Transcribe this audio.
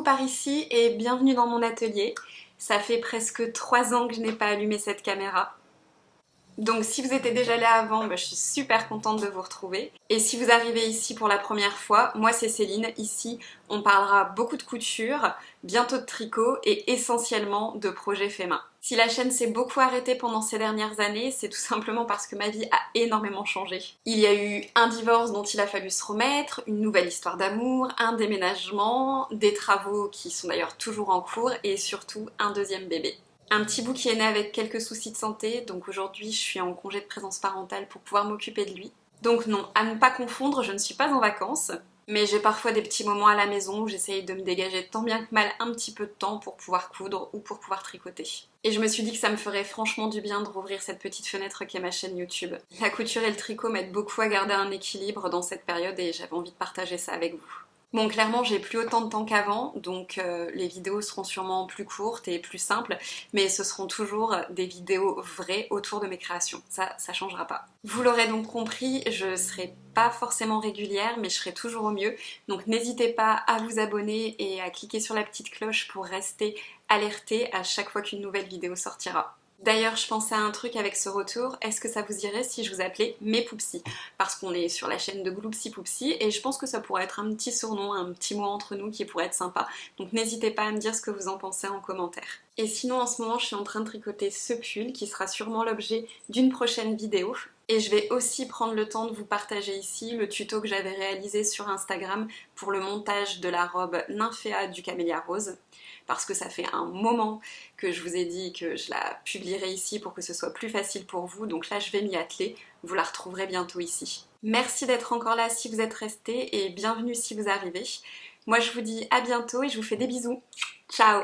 par ici et bienvenue dans mon atelier. Ça fait presque 3 ans que je n'ai pas allumé cette caméra. Donc si vous étiez déjà là avant, je suis super contente de vous retrouver. Et si vous arrivez ici pour la première fois, moi c'est Céline. Ici, on parlera beaucoup de couture, bientôt de tricot et essentiellement de projets faits main. Si la chaîne s'est beaucoup arrêtée pendant ces dernières années, c'est tout simplement parce que ma vie a énormément changé. Il y a eu un divorce dont il a fallu se remettre, une nouvelle histoire d'amour, un déménagement, des travaux qui sont d'ailleurs toujours en cours et surtout un deuxième bébé. Un petit bout qui est né avec quelques soucis de santé, donc aujourd'hui je suis en congé de présence parentale pour pouvoir m'occuper de lui. Donc non, à ne pas confondre, je ne suis pas en vacances, mais j'ai parfois des petits moments à la maison où j'essaye de me dégager tant bien que mal un petit peu de temps pour pouvoir coudre ou pour pouvoir tricoter. Et je me suis dit que ça me ferait franchement du bien de rouvrir cette petite fenêtre qu'est ma chaîne YouTube. La couture et le tricot m'aident beaucoup à garder un équilibre dans cette période et j'avais envie de partager ça avec vous. Bon, clairement, j'ai plus autant de temps qu'avant, donc les vidéos seront sûrement plus courtes et plus simples, mais ce seront toujours des vidéos vraies autour de mes créations. Ça changera pas. Vous l'aurez donc compris, je serai pas forcément régulière, mais je serai toujours au mieux. Donc n'hésitez pas à vous abonner et à cliquer sur la petite cloche pour rester alerté à chaque fois qu'une nouvelle vidéo sortira. D'ailleurs, je pensais à un truc avec ce retour. Est-ce que ça vous irait si je vous appelais Mes Poupsies? Parce qu'on est sur la chaîne de Gloopsy Poupsy et je pense que ça pourrait être un petit surnom, un petit mot entre nous qui pourrait être sympa. Donc n'hésitez pas à me dire ce que vous en pensez en commentaire. Et sinon, en ce moment, je suis en train de tricoter ce pull qui sera sûrement l'objet d'une prochaine vidéo. Et je vais aussi prendre le temps de vous partager ici le tuto que j'avais réalisé sur Instagram pour le montage de la robe Nymphéa du Camélia Rose. Parce que ça fait un moment que je vous ai dit que je la publierai ici pour que ce soit plus facile pour vous. Donc là, je vais m'y atteler. Vous la retrouverez bientôt ici. Merci d'être encore là si vous êtes restés et bienvenue si vous arrivez. Moi, je vous dis à bientôt et je vous fais des bisous. Ciao!